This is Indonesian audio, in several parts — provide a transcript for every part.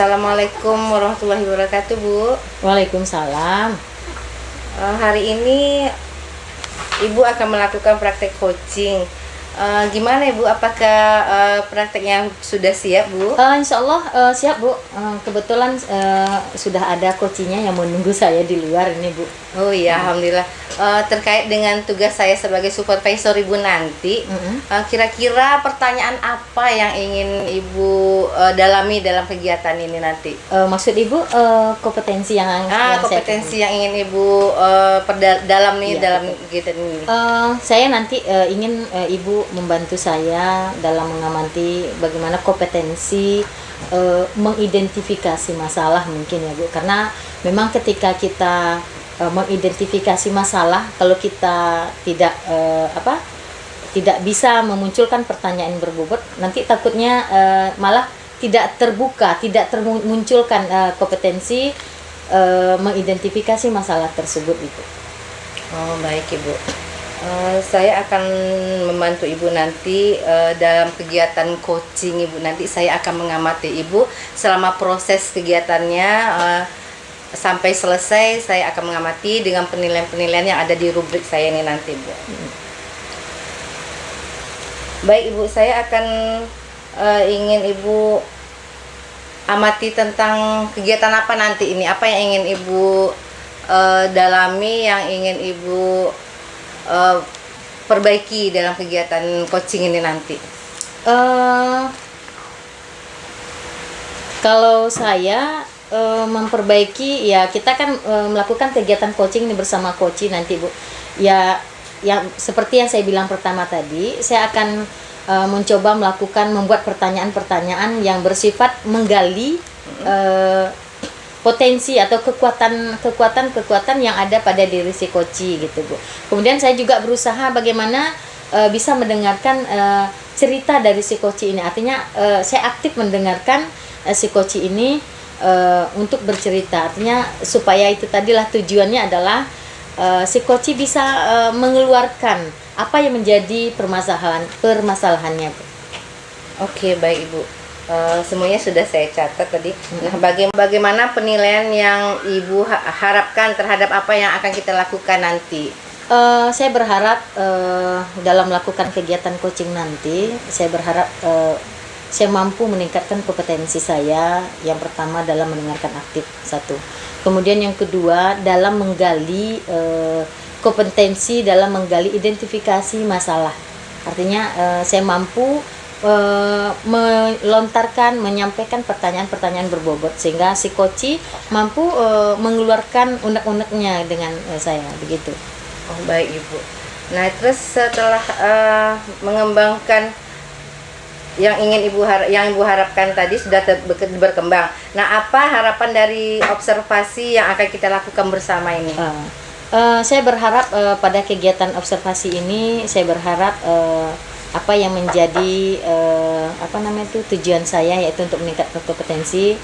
Assalamualaikum warahmatullahi wabarakatuh, Bu. Waalaikumsalam. Hari ini Ibu akan melakukan praktek coaching. Gimana Ibu? Apakah prakteknya sudah siap, Bu? Insya Allah siap, Bu. Kebetulan sudah ada coachingnya yang menunggu saya di luar ini, Bu. Oh iya, Alhamdulillah. Terkait dengan tugas saya sebagai supervisor Ibu nanti, kira-kira pertanyaan apa yang ingin Ibu dalami dalam kegiatan ini nanti? Maksud Ibu kompetensi yang kompetensi yang ingin Ibu perdalam nih, Iya, dalam kegiatan ini. saya nanti ingin Ibu membantu saya dalam mengamati bagaimana kompetensi mengidentifikasi masalah mungkin ya, Bu. Karena memang ketika kita mengidentifikasi masalah, kalau kita tidak bisa memunculkan pertanyaan berbobot, nanti takutnya malah tidak terbuka, tidak termunculkan kompetensi mengidentifikasi masalah tersebut itu. Oh baik Ibu. Saya akan membantu Ibu nanti dalam kegiatan coaching Ibu. Nanti saya akan mengamati Ibu selama proses kegiatannya sampai selesai. Saya akan mengamati dengan penilaian-penilaian yang ada di rubrik saya ini nanti, Bu. Baik Ibu, saya akan ingin Ibu amati tentang kegiatan apa nanti ini. Apa yang ingin Ibu dalami, yang ingin Ibu perbaiki dalam kegiatan coaching ini nanti? Kalau saya memperbaiki, ya kita kan melakukan kegiatan coaching ini bersama coach nanti, Bu. Ya, yang seperti yang saya bilang pertama tadi, saya akan mencoba membuat pertanyaan-pertanyaan yang bersifat menggali potensi atau kekuatan yang ada pada diri si coach gitu, Bu. Kemudian saya juga berusaha bagaimana bisa mendengarkan cerita dari si coach ini. Artinya saya aktif mendengarkan si coach ini untuk bercerita. Artinya supaya itu tadilah tujuannya adalah si coach bisa mengeluarkan apa yang menjadi permasalahannya, Bu. Oke, baik Ibu. Semuanya sudah saya catat tadi. Nah, bagaimana penilaian yang Ibu harapkan terhadap apa yang akan kita lakukan nanti? Saya berharap dalam melakukan kegiatan coaching nanti, saya berharap saya mampu meningkatkan kompetensi saya. Yang pertama dalam mendengarkan aktif, satu. Kemudian yang kedua dalam menggali kompetensi dalam menggali identifikasi masalah. Artinya saya mampu menyampaikan pertanyaan-pertanyaan berbobot sehingga si coach mampu mengeluarkan unek-uneknya dengan saya, begitu. Oh baik Ibu. Nah terus setelah mengembangkan yang Ibu harapkan tadi sudah berkembang. Nah apa harapan dari observasi yang akan kita lakukan bersama ini? Saya berharap pada kegiatan observasi ini, saya berharap apa yang menjadi tujuan saya, yaitu untuk meningkatkan kompetensi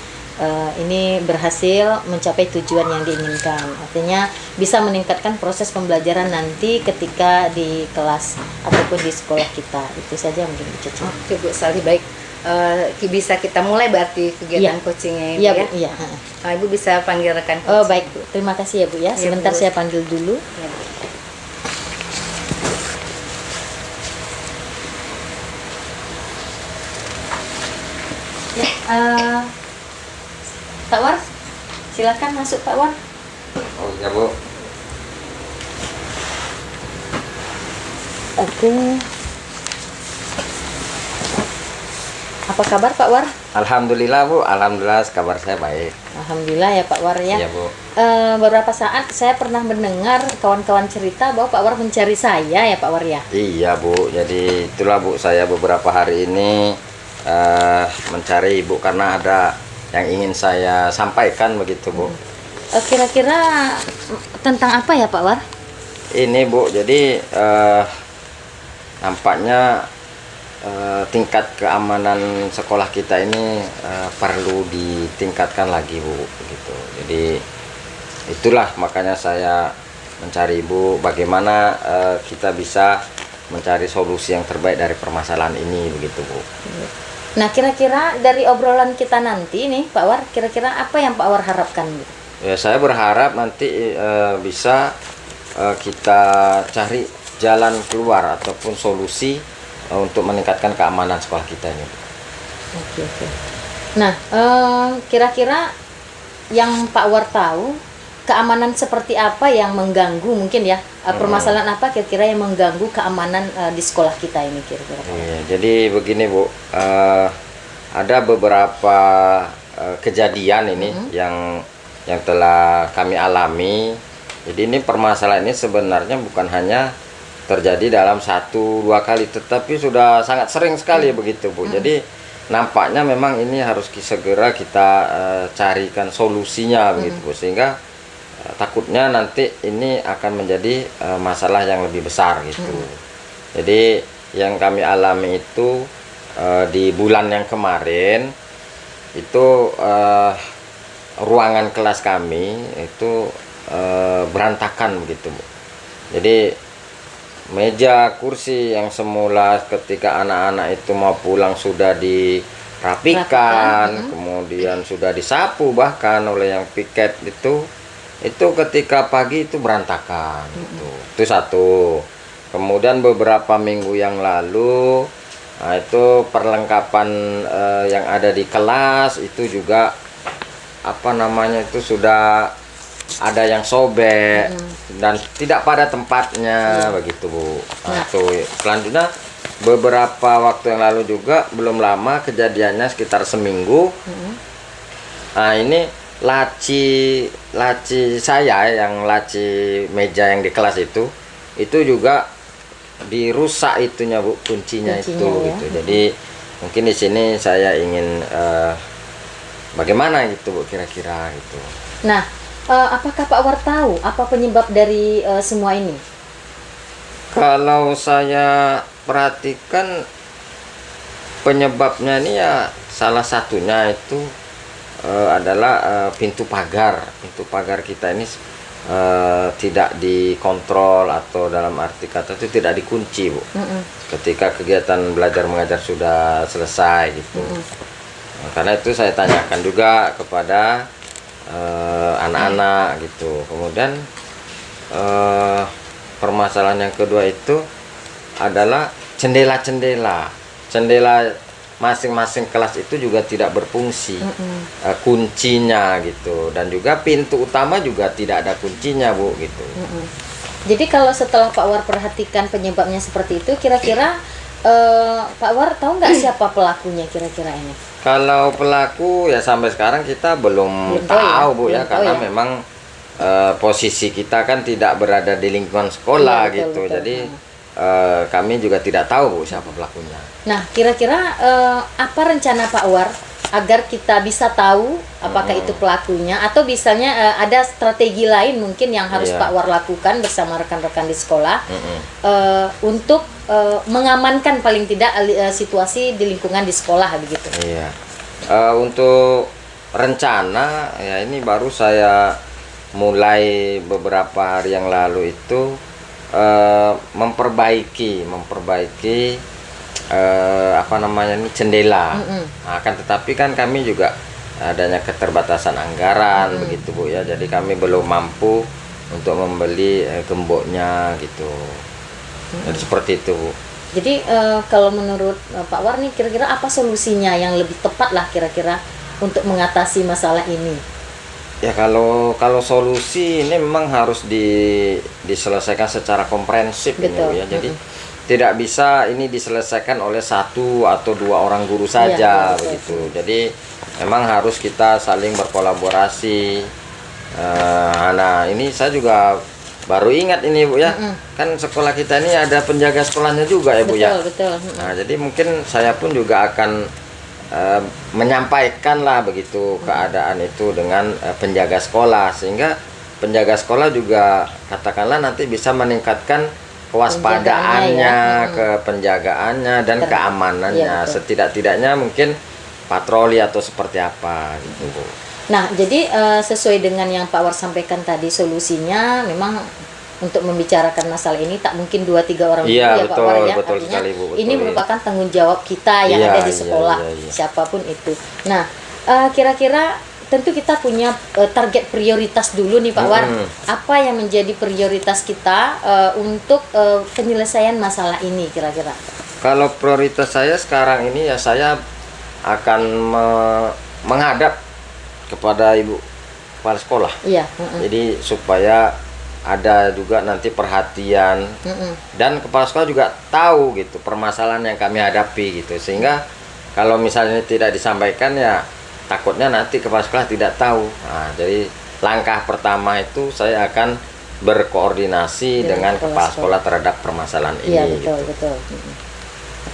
ini berhasil mencapai tujuan yang diinginkan. Artinya bisa meningkatkan proses pembelajaran nanti ketika di kelas ataupun di sekolah kita. Itu saja mungkin, Bu Cece. Oke Bu Sali, baik. Bisa kita mulai berarti kegiatan coachingnya Ibu, iya, ya? Bu, iya. Ibu bisa panggil rekan coaching. Oh baik Bu, terima kasih ya Bu ya. Sebentar Bu. saya panggil dulu. Ya, Bu. Pak War, silakan masuk Pak War. Oh ya Bu. Oke. Apa kabar Pak War? Alhamdulillah Bu, alhamdulillah kabar saya baik. Alhamdulillah ya Pak War ya. Iya Bu. Beberapa saat saya pernah mendengar kawan-kawan cerita bahwa Pak War mencari saya ya Pak War ya. Iya Bu, jadi itulah Bu, saya beberapa hari ini mencari Ibu karena ada yang ingin saya sampaikan begitu Bu. Kira-kira tentang apa ya Pak War? Ini Bu, jadi nampaknya tingkat keamanan sekolah kita ini perlu ditingkatkan lagi Bu, begitu. Jadi itulah makanya saya mencari Ibu bagaimana kita bisa mencari solusi yang terbaik dari permasalahan ini, begitu Bu. Nah, kira-kira dari obrolan kita nanti nih, Pak War, kira-kira apa yang Pak War harapkan gitu? Ya, saya berharap nanti bisa kita cari jalan keluar ataupun solusi untuk meningkatkan keamanan sekolah kita ini. Oke, oke. Nah, kira-kira yang Pak War tahu, keamanan seperti apa yang mengganggu mungkin ya, permasalahan apa kira-kira yang mengganggu keamanan di sekolah kita ini kira-kira? Iya, jadi begini Bu, ada beberapa kejadian ini yang telah kami alami. Jadi ini permasalahan ini sebenarnya bukan hanya terjadi dalam 1-2 kali, tetapi sudah sangat sering sekali begitu Bu. Jadi nampaknya memang ini harus segera kita carikan solusinya begitu Bu, sehingga takutnya nanti ini akan menjadi masalah yang lebih besar gitu. Jadi yang kami alami itu di bulan yang kemarin itu ruangan kelas kami itu berantakan begitu Bu. Jadi meja kursi yang semula ketika anak-anak itu mau pulang sudah dirapikan, kemudian sudah disapu bahkan oleh yang piket itu ketika pagi itu berantakan gitu. Itu satu. Kemudian beberapa minggu yang lalu itu perlengkapan yang ada di kelas itu juga apa namanya itu sudah ada yang sobek dan tidak pada tempatnya begitu Bu. Nah, selanjutnya beberapa waktu yang lalu juga belum lama kejadiannya sekitar seminggu. Nah, ini laci saya yang laci meja yang di kelas itu juga dirusak itunya Bu, kuncinya itu ya. gitu. Jadi mungkin di sini saya ingin bagaimana gitu Bu kira-kira gitu. Nah, apakah Pak War tahu apa penyebab dari semua ini? Kalau saya perhatikan penyebabnya ini ya salah satunya itu adalah pintu pagar kita ini tidak dikontrol, atau dalam arti kata itu tidak dikunci Bu. Ketika kegiatan belajar mengajar sudah selesai gitu. Karena itu saya tanyakan juga kepada anak-anak gitu. Kemudian permasalahan yang kedua itu adalah jendela masing-masing kelas itu juga tidak berfungsi, kuncinya gitu, dan juga pintu utama juga tidak ada kuncinya Bu gitu. Jadi kalau setelah Pak War perhatikan penyebabnya seperti itu, kira-kira Pak War tahu nggak siapa pelakunya kira-kira ini? Kalau pelaku ya sampai sekarang kita belum tahu Bu ya, karena memang posisi kita kan tidak berada di lingkungan sekolah gitu. Jadi kami juga tidak tahu Bu siapa pelakunya. Nah, kira-kira apa rencana Pak War agar kita bisa tahu apakah itu pelakunya, atau misalnya ada strategi lain mungkin yang harus Pak War lakukan bersama rekan-rekan di sekolah untuk mengamankan paling tidak situasi di lingkungan di sekolah begitu. Iya. Untuk rencana ya ini baru saya mulai beberapa hari yang lalu itu memperbaiki apa namanya ini jendela. Nah, kan tetapi kan kami juga adanya keterbatasan anggaran begitu Bu ya. Jadi kami belum mampu untuk membeli gemboknya gitu. Jadi seperti itu Bu. Jadi kalau menurut Pak War nih kira-kira apa solusinya yang lebih tepat lah kira-kira untuk mengatasi masalah ini? Ya kalau solusi ini memang harus diselesaikan secara komprehensif ini Bu ya. Jadi tidak bisa ini diselesaikan oleh 1 atau 2 orang guru saja begitu. Jadi memang harus kita saling berkolaborasi. Nah ini saya juga baru ingat ini Bu ya. Kan sekolah kita ini ada penjaga sekolahnya juga ya Bu ya. Betul. Nah jadi mungkin saya pun juga akan menyampaikan lah begitu keadaan itu dengan penjaga sekolah, sehingga penjaga sekolah juga katakanlah nanti bisa meningkatkan kewaspadaannya, kepenjagaannya dan keamanannya, setidak-tidaknya mungkin patroli atau seperti apa gitu Bu. Nah jadi sesuai dengan yang Pak War sampaikan tadi, solusinya memang untuk membicarakan masalah ini, tak mungkin 2-3 orang Iya, dulu ya betul, Pak War ya. betul Artinya sekali, Bu, betul, ini iya. merupakan tanggung jawab kita yang Iya, ada di iya, sekolah, iya. siapapun itu. Nah, kira-kira tentu kita punya target prioritas dulu nih Pak War. Apa yang menjadi prioritas kita untuk penyelesaian masalah ini kira-kira? Kalau prioritas saya sekarang ini ya saya akan menghadap kepada Ibu Kepala Sekolah. Iya. Jadi supaya ada juga nanti perhatian dan kepala sekolah juga tahu gitu permasalahan yang kami hadapi gitu, sehingga kalau misalnya tidak disampaikan ya takutnya nanti kepala sekolah tidak tahu. Nah, jadi langkah pertama itu saya akan berkoordinasi dengan kepala sekolah terhadap permasalahan Iya, ini. betul, Gitu. betul.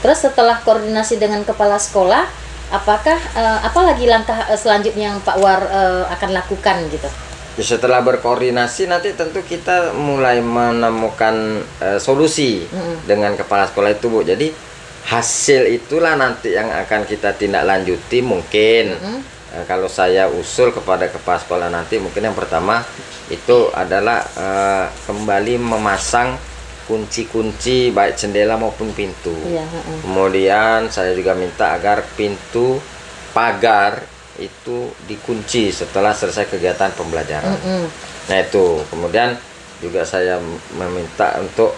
Terus setelah koordinasi dengan kepala sekolah, apakah apalagi langkah selanjutnya yang Pak War akan lakukan gitu? Setelah berkoordinasi nanti tentu kita mulai menemukan solusi dengan kepala sekolah itu, Bu. Jadi hasil itulah nanti yang akan kita tindak lanjuti mungkin. Kalau saya usul kepada kepala sekolah nanti mungkin yang pertama itu adalah kembali memasang kunci-kunci baik jendela maupun pintu. Iya, Kemudian saya juga minta agar pintu pagar itu dikunci setelah selesai kegiatan pembelajaran. Nah itu, kemudian juga saya meminta untuk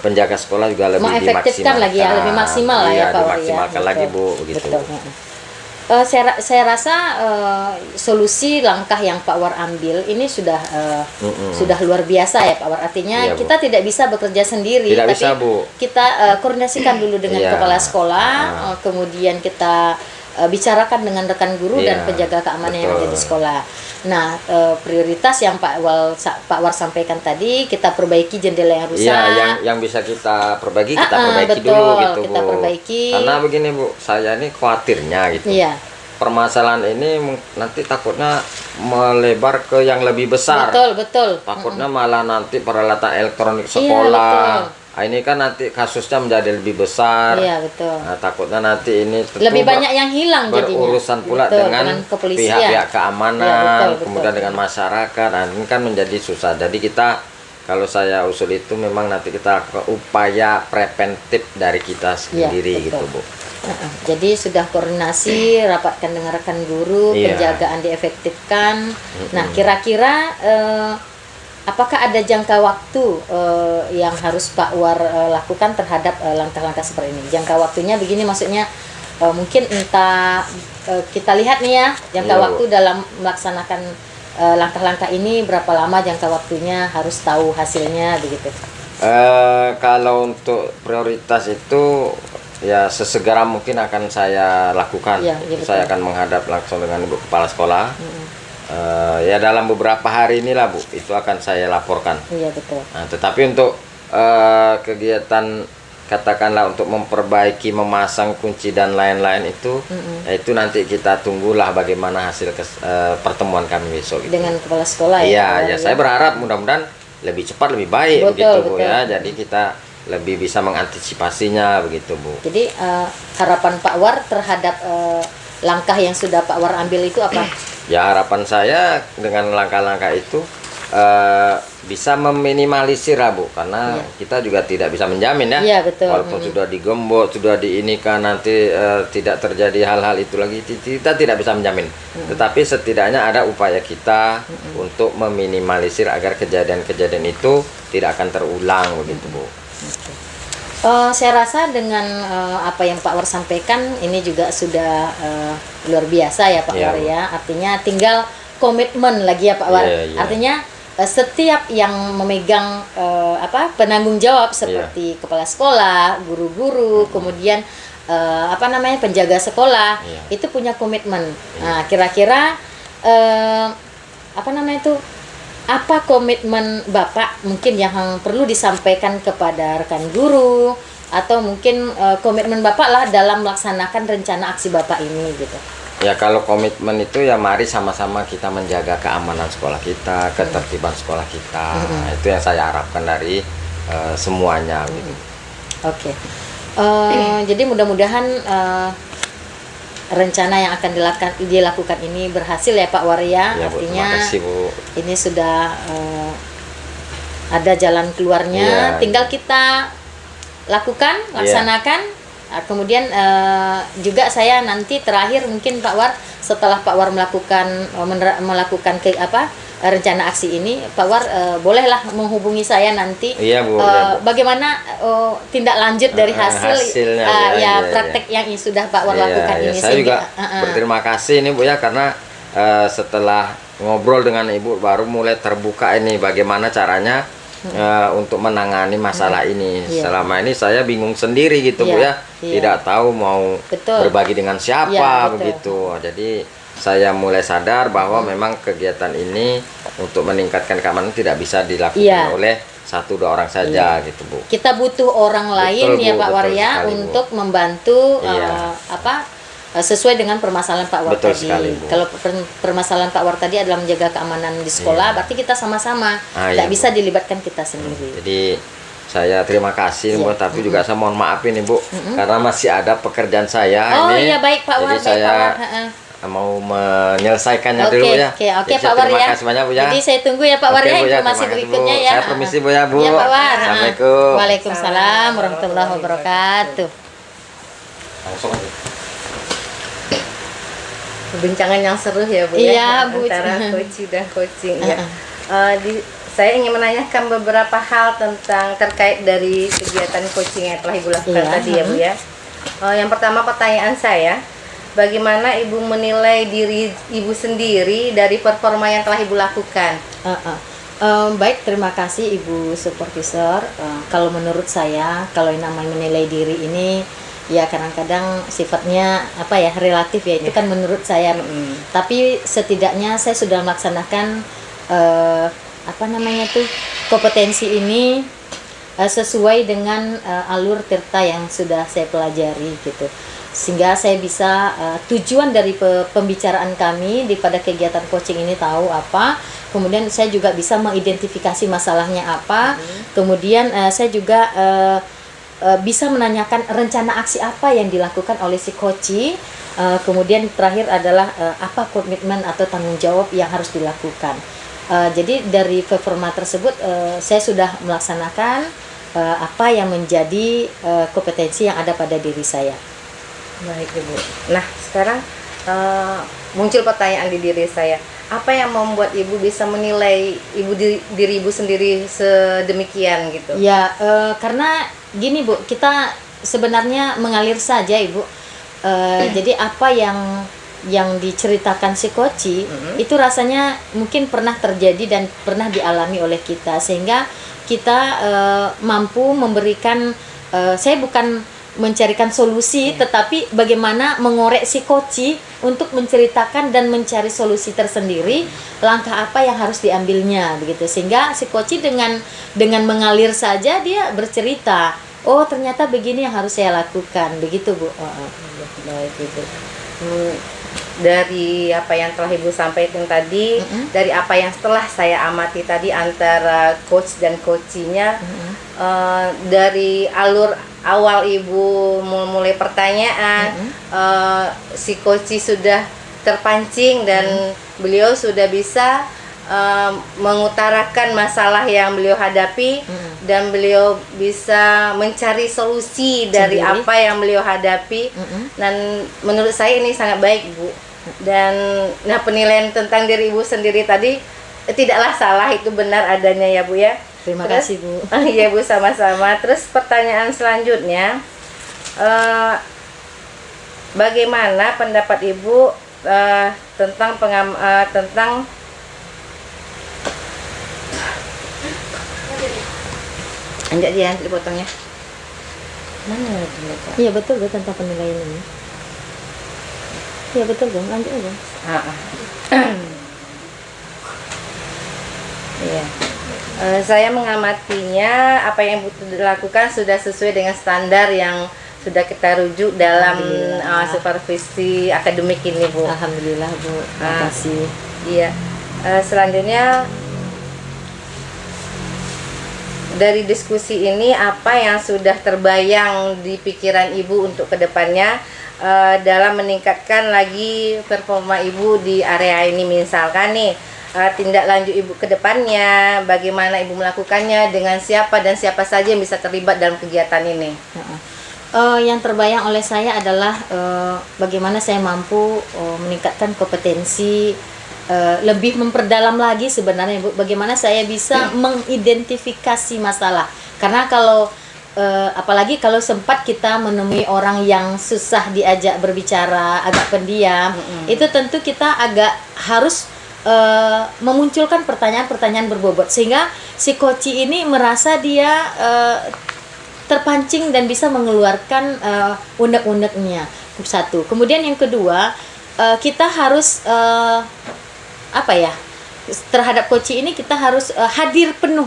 penjaga sekolah juga lebih mengefektifkan dimaksimalkan lagi ya, lebih maksimal lah ya Pak War ya. dimaksimalkan lagi Bu, begitu. Betul. Saya rasa solusi langkah yang Pak War ambil ini sudah luar biasa ya Pak War. Artinya Iya, Bu. kita tidak bisa bekerja sendiri, Tidak tapi bisa, Bu. kita koordinasikan dulu dengan Iya. kepala sekolah, kemudian kita bicarakan dengan rekan guru dan Iya, penjaga keamanan yang ada di betul. sekolah. Nah, prioritas yang Pak War sampaikan tadi, kita perbaiki jendela yang rusak. Iya, yang bisa kita perbaiki kita perbaiki betul, dulu gitu kita Bu. perbaiki. Karena begini Bu, saya ini khawatirnya gitu. Iya. Permasalahan ini nanti takutnya melebar ke yang lebih besar. Betul. Takutnya malah nanti peralatan elektronik Iya, sekolah. betul. Nah, ini kan nanti kasusnya menjadi lebih besar. Iya, betul. Nah, takutnya nanti ini tentu Lebih banyak yang hilang jadinya. berurusan pula Betul, dengan kepolisian. pihak-pihak keamanan, Iya, betul. kemudian dengan masyarakat. Nah, ini kan menjadi susah. Jadi kita, kalau saya usul itu memang nanti kita ke upaya preventif dari kita sendiri betul. gitu Bu. Jadi sudah koordinasi, rapatkan dengan rekan guru, Iya. penjagaan diefektifkan. Nah, kira-kira apakah ada jangka waktu yang harus Pak War lakukan terhadap langkah-langkah seperti ini? Jangka waktunya begini, maksudnya mungkin entah kita lihat nih ya, jangka Iya, Bu. waktu dalam melaksanakan langkah-langkah ini berapa lama jangka waktunya, harus tahu hasilnya begitu. Kalau untuk prioritas itu ya sesegera mungkin akan saya lakukan. Iya, betul. Saya akan menghadap langsung dengan Ibu Kepala Sekolah. Ya dalam beberapa hari inilah Bu, itu akan saya laporkan. Iya, betul. Nah, tetapi untuk kegiatan katakanlah untuk memperbaiki, memasang kunci dan lain-lain itu, ya itu nanti kita tunggulah bagaimana hasil pertemuan kami besok. Gitu. Dengan kepala sekolah ya. Pak Iya, War, ya saya berharap mudah-mudahan lebih cepat lebih baik Betul, begitu Bu betul. ya. Jadi kita lebih bisa mengantisipasinya begitu Bu. Jadi harapan Pak War terhadap langkah yang sudah Pak War ambil itu apa? Ya harapan saya dengan langkah-langkah itu bisa meminimalisir lah Bu, karena kita juga tidak bisa menjamin ya. Iya, betul. Walaupun sudah digembok, sudah diinikan nanti tidak terjadi hal-hal itu lagi, kita tidak bisa menjamin. Tetapi setidaknya ada upaya kita untuk meminimalisir agar kejadian-kejadian itu tidak akan terulang begitu Bu. Saya rasa dengan apa yang Pak War sampaikan ini juga sudah luar biasa ya Pak Iya, War Bu. ya. Artinya tinggal komitmen lagi ya Pak War. Iya, iya. Artinya setiap yang memegang penanggung jawab seperti kepala sekolah, guru-guru, kemudian penjaga sekolah, Iya. itu punya komitmen. Nah, kira-kira apa komitmen Bapak mungkin yang perlu disampaikan kepada rekan guru, atau mungkin komitmen Bapak lah dalam melaksanakan rencana aksi Bapak ini gitu. Ya kalau komitmen itu ya mari sama-sama kita menjaga keamanan sekolah kita, ketertiban sekolah kita. Nah, itu yang saya harapkan dari semuanya gitu. Oke. Jadi mudah-mudahan rencana yang akan dilakukan ini berhasil ya Pak War ya. Ya, Bu, Artinya terima kasih Bu. ini sudah ada jalan keluarnya, Iya, tinggal kita lakukan, laksanakan. Kemudian juga saya nanti terakhir mungkin Pak War, setelah Pak War melakukan rencana aksi ini, Pak War bolehlah menghubungi saya nanti. Iya, Bu. Ya, Bu. Bagaimana tindak lanjut dari hasilnya, praktek yang sudah Pak War lakukan ini. Saya juga berterima kasih ini Bu ya, karena setelah ngobrol dengan Ibu baru mulai terbuka ini bagaimana caranya untuk menangani masalah ini. Selama ini saya bingung sendiri gitu Bu ya, tidak tahu mau berbagi dengan siapa begitu. Jadi saya mulai sadar bahwa memang kegiatan ini untuk meningkatkan keamanan tidak bisa dilakukan oleh 1-2 orang saja gitu Bu. Kita butuh orang lain Bu, ya Pak Warya untuk membantu sesuai dengan permasalahan Pak War tadi. Sekali, Bu. Kalau permasalahan Pak War tadi adalah menjaga keamanan di sekolah, berarti kita sama-sama, tidak bisa dilibatkan kita sendiri. Jadi saya terima kasih Bu, tapi juga saya mohon maaf ini Bu, karena masih ada pekerjaan saya ini. Iya baik Pak War. Jadi saya mau menyelesaikannya dulu ya. Oke Pak War ya. Terima kasih banyak Bu ya. Jadi saya tunggu ya Pak War ya informasi berikutnya ya. Saya permisi Bu ya Bu. Ya Pak War. Assalamualaikum. Waalaikumsalam warahmatullahi wabarakatuh. Langsung aja. Perbincangan yang seru ya Bu ya, Bu. Antara coaching dan coaching ya. Saya ingin menanyakan beberapa hal terkait dari kegiatan coaching yang telah Ibu lakukan tadi ya Bu ya. Yang pertama pertanyaan saya, bagaimana Ibu menilai diri Ibu sendiri dari performa yang telah Ibu lakukan? Baik, terima kasih Ibu Supervisor. Kalau menurut saya, kalau yang namanya menilai diri ini ya kadang-kadang sifatnya relatif ya, itu kan menurut saya. Tapi setidaknya saya sudah melaksanakan kompetensi ini sesuai dengan alur tirta yang sudah saya pelajari gitu, sehingga saya bisa tujuan dari pembicaraan kami pada kegiatan coaching ini tahu apa, kemudian saya juga bisa mengidentifikasi masalahnya apa, kemudian saya juga bisa menanyakan rencana aksi apa yang dilakukan oleh si coach. Kemudian terakhir adalah apa komitmen atau tanggung jawab yang harus dilakukan. Jadi dari performa tersebut saya sudah melaksanakan apa yang menjadi kompetensi yang ada pada diri saya. Baik Ibu. Nah sekarang muncul pertanyaan di diri saya. Apa yang membuat Ibu bisa menilai diri Ibu sendiri sedemikian gitu? Ya karena gini Bu, kita sebenarnya mengalir saja Ibu. Jadi apa yang diceritakan si coach itu rasanya mungkin pernah terjadi dan pernah dialami oleh kita, sehingga kita mampu memberikan, saya bukan mencarikan solusi, tetapi bagaimana mengorek si coach untuk menceritakan dan mencari solusi tersendiri, langkah apa yang harus diambilnya begitu, sehingga si coach dengan mengalir saja dia bercerita, oh ternyata begini yang harus saya lakukan begitu Bu. Baik Ibu. Dari apa yang telah Ibu sampaikan tadi, dari apa yang setelah saya amati tadi antara coach dan coachinya, dari alur awal Ibu mulai pertanyaan, si coach sudah terpancing dan beliau sudah bisa mengutarakan masalah yang beliau hadapi, dan beliau bisa mencari solusi dari apa yang beliau hadapi. Dan menurut saya ini sangat baik Bu. Dan penilaian tentang diri Ibu sendiri tadi tidaklah salah, itu benar adanya ya Bu ya. Terima kasih Bu. Iya Bu, sama-sama. Terus pertanyaan selanjutnya, bagaimana pendapat Ibu tentang Anjak dia dipotongnya. Mana ya? Iya betul Bu, tentang penilaian ini. Iya betul dong, lanjut aja. Iya. Saya mengamatinya apa yang Ibu lakukan sudah sesuai dengan standar yang sudah kita rujuk dalam supervisi akademik ini Bu. Alhamdulillah Bu, terima kasih. Iya. Selanjutnya dari diskusi ini, apa yang sudah terbayang di pikiran Ibu untuk kedepannya dalam meningkatkan lagi performa Ibu di area ini? Misalkan nih, tindak lanjut Ibu ke depannya, bagaimana Ibu melakukannya, dengan siapa dan siapa saja yang bisa terlibat dalam kegiatan ini. Yang terbayang oleh saya adalah bagaimana saya mampu meningkatkan kompetensi, lebih memperdalam lagi sebenarnya Bu, bagaimana saya bisa mengidentifikasi masalah. Karena kalau apalagi kalau sempat kita menemui orang yang susah diajak berbicara, agak pendiam, itu tentu kita agak harus memunculkan pertanyaan-pertanyaan berbobot, sehingga si koci ini merasa dia terpancing dan bisa mengeluarkan unek-uneknya. Satu. Kemudian yang kedua, kita harus terhadap koci ini kita harus hadir penuh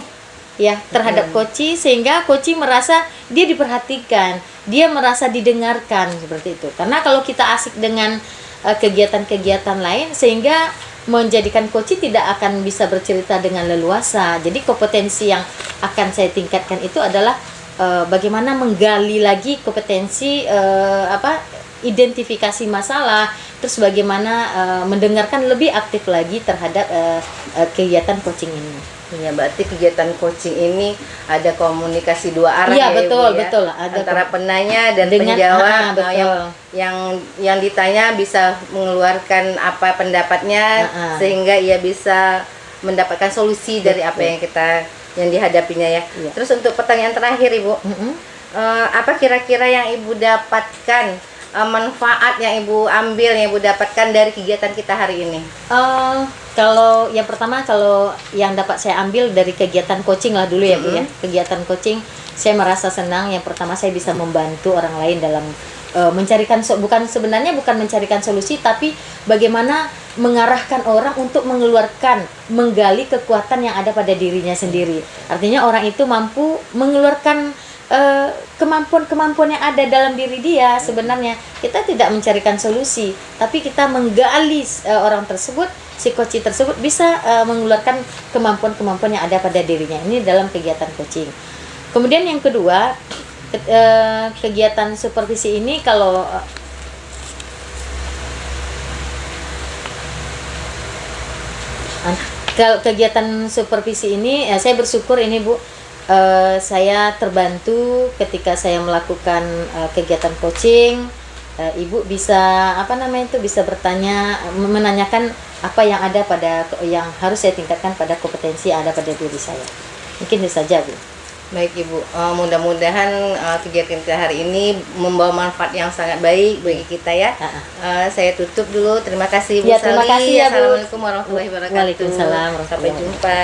ya terhadap koci, sehingga koci merasa dia diperhatikan, dia merasa didengarkan, seperti itu. Karena kalau kita asik dengan kegiatan-kegiatan lain, sehingga menjadikan koci tidak akan bisa bercerita dengan leluasa. Jadi kompetensi yang akan saya tingkatkan itu adalah bagaimana menggali lagi kompetensi identifikasi masalah, terus bagaimana mendengarkan lebih aktif lagi terhadap kegiatan coaching ini. Ya, berarti kegiatan coaching ini ada komunikasi dua arah ya, ya, betul, Ibu, ya? Betul. Ada antara penanya dan dengan, penjawab. betul. Yang ditanya bisa mengeluarkan apa pendapatnya, sehingga ia bisa mendapatkan solusi dari apa yang dihadapinya ya. Terus untuk pertanyaan terakhir Ibu, apa kira-kira yang Ibu dapatkan, manfaat yang Ibu ambil, yang Ibu dapatkan dari kegiatan kita hari ini? Kalau yang pertama, kalau yang dapat saya ambil dari kegiatan coaching lah dulu ya Bu ya. Kegiatan coaching saya merasa senang. Yang pertama, saya bisa membantu orang lain dalam mencarikan bukan mencarikan solusi, tapi bagaimana mengarahkan orang untuk menggali kekuatan yang ada pada dirinya sendiri. Artinya orang itu mampu mengeluarkan kemampuan-kemampuan yang ada dalam diri dia. Sebenarnya kita tidak mencarikan solusi, tapi kita menggali orang tersebut, si coach tersebut bisa mengeluarkan kemampuan-kemampuan yang ada pada dirinya. Ini dalam kegiatan coaching. Kemudian yang kedua, kegiatan supervisi ini kalau kegiatan supervisi ini saya bersyukur ini Bu, saya terbantu ketika saya melakukan kegiatan coaching. Ibu bisa bisa bertanya, menanyakan apa yang ada yang harus saya tingkatkan pada kompetensi yang ada pada diri saya. Mungkin itu saja Bu. Baik Ibu, mudah-mudahan kegiatan kita hari ini membawa manfaat yang sangat baik bagi kita ya. Saya tutup dulu. Terima kasih Bu Terima kasih ya Bu. Assalamualaikum warahmatullahi wabarakatuh. Waalaikumsalam. Sampai jumpa.